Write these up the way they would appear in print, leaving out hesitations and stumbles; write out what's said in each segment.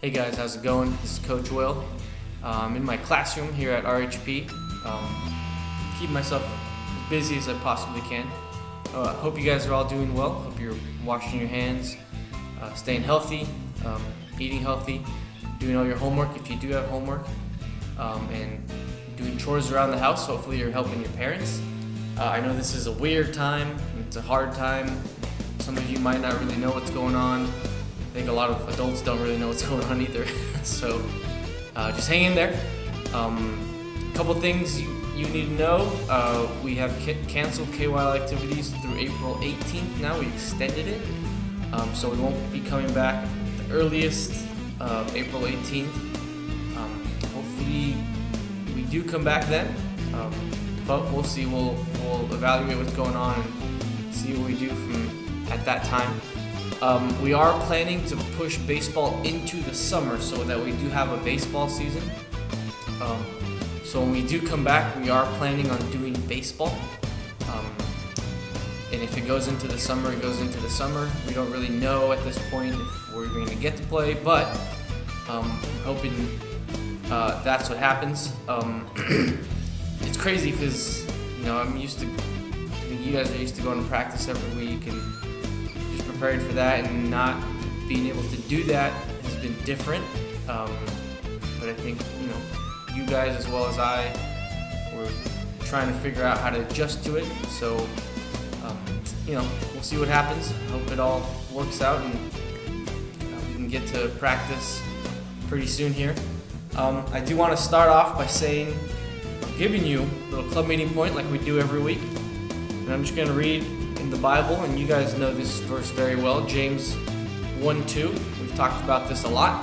Hey guys, how's it going? This is Coach Will. I'm in my classroom here at RHP. Keep myself as busy as I possibly can. Hope you guys are all doing well. Hope you're washing your hands, staying healthy, eating healthy, doing all your homework if you do have homework, and doing chores around the house. Hopefully you're helping your parents. I know this is a weird time. It's a hard time. Some of you might not really know what's going on. I think a lot of adults don't really know what's going on either. So just hang in there. A couple things you need to know. We have canceled KYL activities through April 18th now. We extended it. So we won't be coming back the earliest April 18th. Hopefully we do come back then. But we'll see. We'll evaluate what's going on and see what we do from at that time. We are planning to push baseball into the summer so that we do have a baseball season. So when we do come back, we are planning on doing baseball. And if it goes into the summer, it goes into the summer. We don't really know at this point if we're going to get to play, but hoping that's what happens. It's crazy because I'm used to. I think you guys are used to going to practice every week and prepared for that, and not being able to do that has been different. But I think you guys as well as I were trying to figure out how to adjust to it. So we'll see what happens. I hope it all works out and we can get to practice pretty soon here. I do want to start off by saying, giving you a little club meeting point like we do every week, and I'm just going to read in the Bible, and you guys know this verse very well, James 1:2. We've talked about this a lot,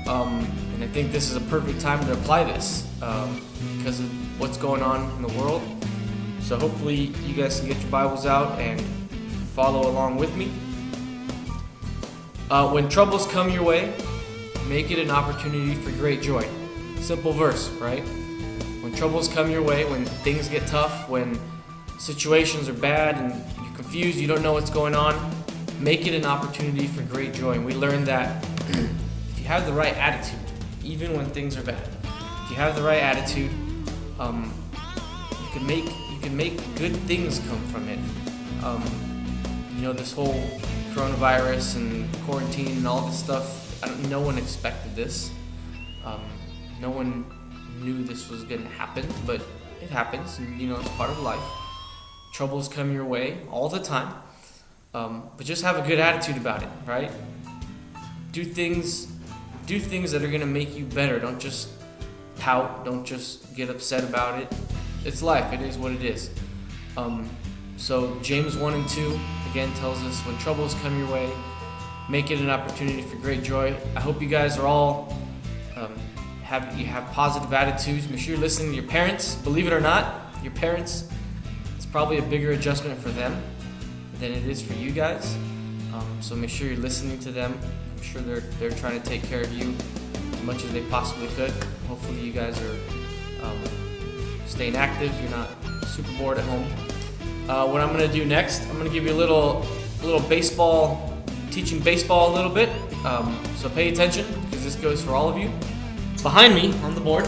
and I think this is a perfect time to apply this because of what's going on in the world. So hopefully you guys can get your Bibles out and follow along with me. When troubles come your way, make it an opportunity for great joy. Simple verse, right? When troubles come your way, when things get tough, when situations are bad and you're confused, you don't know what's going on, make it an opportunity for great joy. And we learned that if you have the right attitude, even when things are bad, if you have the right attitude, you can make good things come from it. This whole coronavirus and quarantine and all this stuff, no one expected this. No one knew this was going to happen, but it happens, and it's part of life. Troubles come your way all the time, but just have a good attitude about it, right? Do things that are going to make you better. Don't just pout. Don't just get upset about it. It's life. It is what it is. So James 1:2 again tells us, when troubles come your way, make it an opportunity for great joy. I hope you guys are all have positive attitudes. Make sure you're listening to your parents. Believe it or not, your parents, probably a bigger adjustment for them than it is for you guys. So make sure you're listening to them. I'm sure they're trying to take care of you as much as they possibly could. Hopefully you guys are staying active. You're not super bored at home. What I'm going to do next, I'm going to give you a little baseball, teaching baseball a little bit. So pay attention because this goes for all of you. Behind me on the board,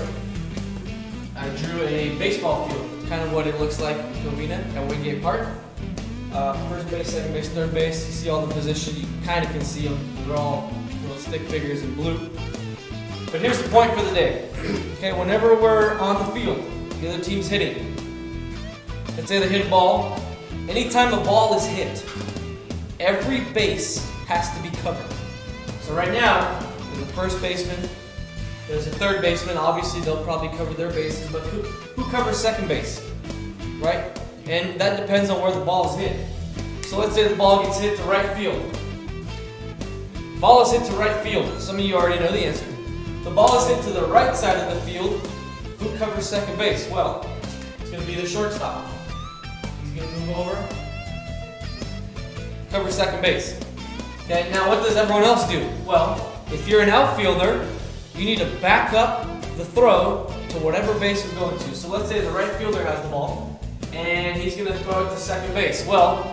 I drew a baseball field. Kind of what it looks like in Covina at Wingate Park. First base, second base, third base. You see all the positions. You kind of can see them. They're all little stick figures in blue. But here's the point for the day. Okay, whenever we're on the field, the other team's hitting. Let's say they hit a ball. Anytime the ball is hit, every base has to be covered. So right now, there's a first baseman. There's a third baseman. Obviously, they'll probably cover their bases, but who covers second base, right? And that depends on where the ball is hit. So let's say the ball gets hit to right field. Ball is hit to right field. Some of you already know the answer. The ball is hit to the right side of the field. Who covers second base? Well, it's going to be the shortstop. He's going to move over, cover second base. Okay, now what does everyone else do? Well, if you're an outfielder, you need to back up the throw to whatever base you're going to. So let's say the right fielder has the ball, and he's going to throw it to second base. Well,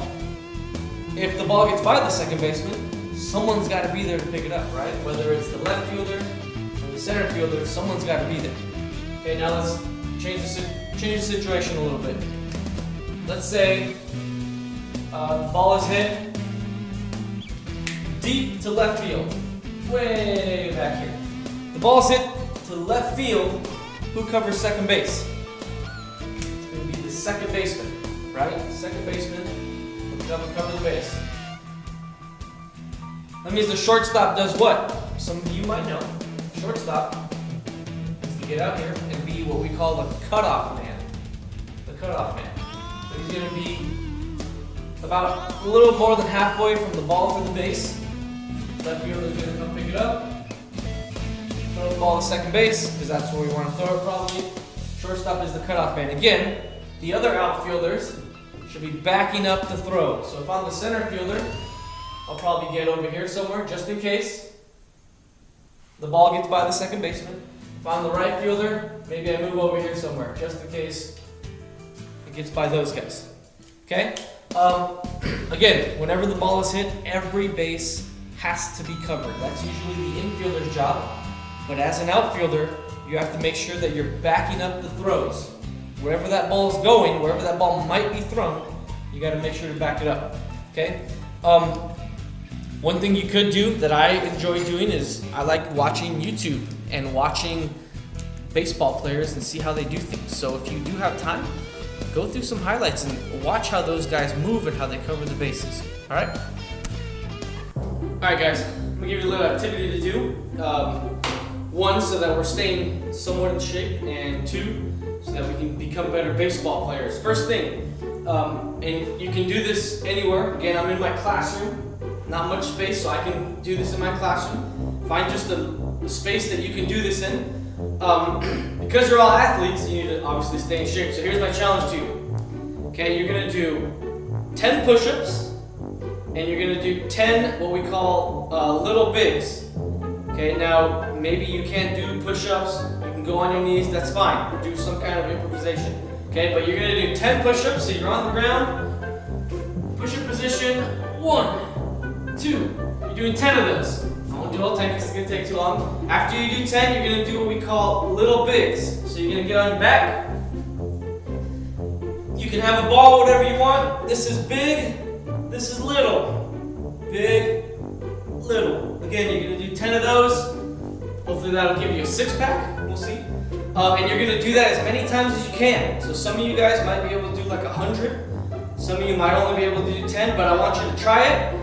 if the ball gets by the second baseman, someone's got to be there to pick it up, right? Whether it's the left fielder or the center fielder, someone's got to be there. Okay, now let's change the situation a little bit. Let's say the ball is hit deep to left field, way back here. The ball is hit to left field. Who covers second base? It's going to be the second baseman, right? Second baseman will cover the base. That means the shortstop does what? Some of you might know. Shortstop is to get out here and be what we call the cutoff man. The cutoff man. So he's going to be about a little more than halfway from the ball to the base. Left fielder is going to come pick it up. Throw the ball to second base, because that's where we want to throw it probably. Shortstop is the cutoff man. Again, the other outfielders should be backing up the throw. So if I'm the center fielder, I'll probably get over here somewhere, just in case the ball gets by the second baseman. If I'm the right fielder, maybe I move over here somewhere, just in case it gets by those guys. Okay? Again, whenever the ball is hit, every base has to be covered. That's usually the infielder's job. But as an outfielder, you have to make sure that you're backing up the throws. Wherever that ball is going, wherever that ball might be thrown, you got to make sure to back it up. Okay? One thing you could do that I enjoy doing is I like watching YouTube and watching baseball players and see how they do things. So if you do have time, go through some highlights and watch how those guys move and how they cover the bases. All right? All right, guys. I'm gonna give you a little activity to do. One, so that we're staying somewhat in shape, and two, so that we can become better baseball players. First thing, and you can do this anywhere. Again, I'm in my classroom. Not much space, so I can do this in my classroom. Find just a space that you can do this in. Because you're all athletes, you need to obviously stay in shape. So here's my challenge to you. Okay, you're gonna do 10 push-ups, and you're gonna do 10 what we call little bigs. Okay, now maybe you can't do push-ups. You can go on your knees. That's fine. Or do some kind of improvisation. Okay, but you're gonna do 10 push-ups. So you're on the ground. Push-up position. 1, 2. You're doing 10 of those. I won't do all 10 because it's going to take too long. After you do 10, you're going to do what we call little bigs. So you're going to get on your back. You can have a ball, whatever you want. This is big. This is little. Big, little. Again, you're going to do 10 of those. Hopefully that'll give you a 6-pack. We'll see. And you're going to do that as many times as you can. So some of you guys might be able to do like 100. Some of you might only be able to do 10, but I want you to try it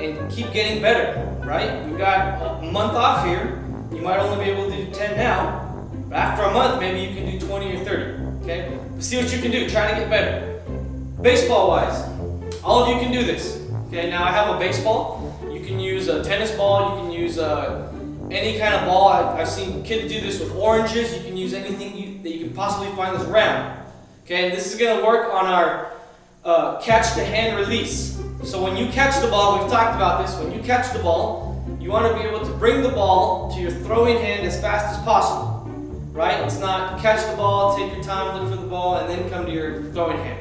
and keep getting better, right? We've got a month off here. You might only be able to do 10 now, but after a month, maybe you can do 20 or 30, okay? But see what you can do. Try to get better. Baseball-wise, all of you can do this, okay? Now I have a baseball. You can use a tennis ball. You can use any kind of ball. I've seen kids do this with oranges. You can use anything that you can possibly find that's round, okay? And this is going to work on our catch to hand release. So when you catch the ball, we've talked about this, when you catch the ball, you want to be able to bring the ball to your throwing hand as fast as possible, right? It's not catch the ball, take your time, look for the ball, and then come to your throwing hand.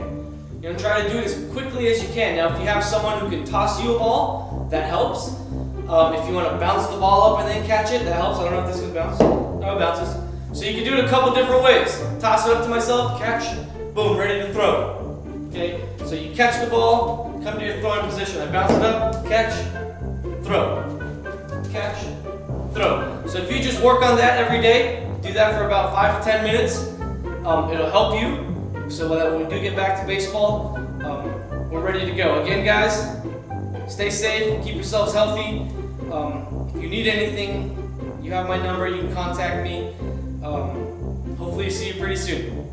You're going to try to do it as quickly as you can. Now, if you have someone who can toss you a ball, that helps. If you want to bounce the ball up and then catch it, that helps. I don't know if this can bounce. No, it bounces. So you can do it a couple different ways. Toss it up to myself, catch, boom, ready to throw. Okay, so you catch the ball, come to your throwing position. I bounce it up, catch, throw. Catch, throw. So if you just work on that every day, do that for about 5 to 10 minutes, it'll help you so that when we do get back to baseball, we're ready to go. Again, guys, stay safe, keep yourselves healthy. If you need anything, you have my number, you can contact me. Hopefully see you pretty soon.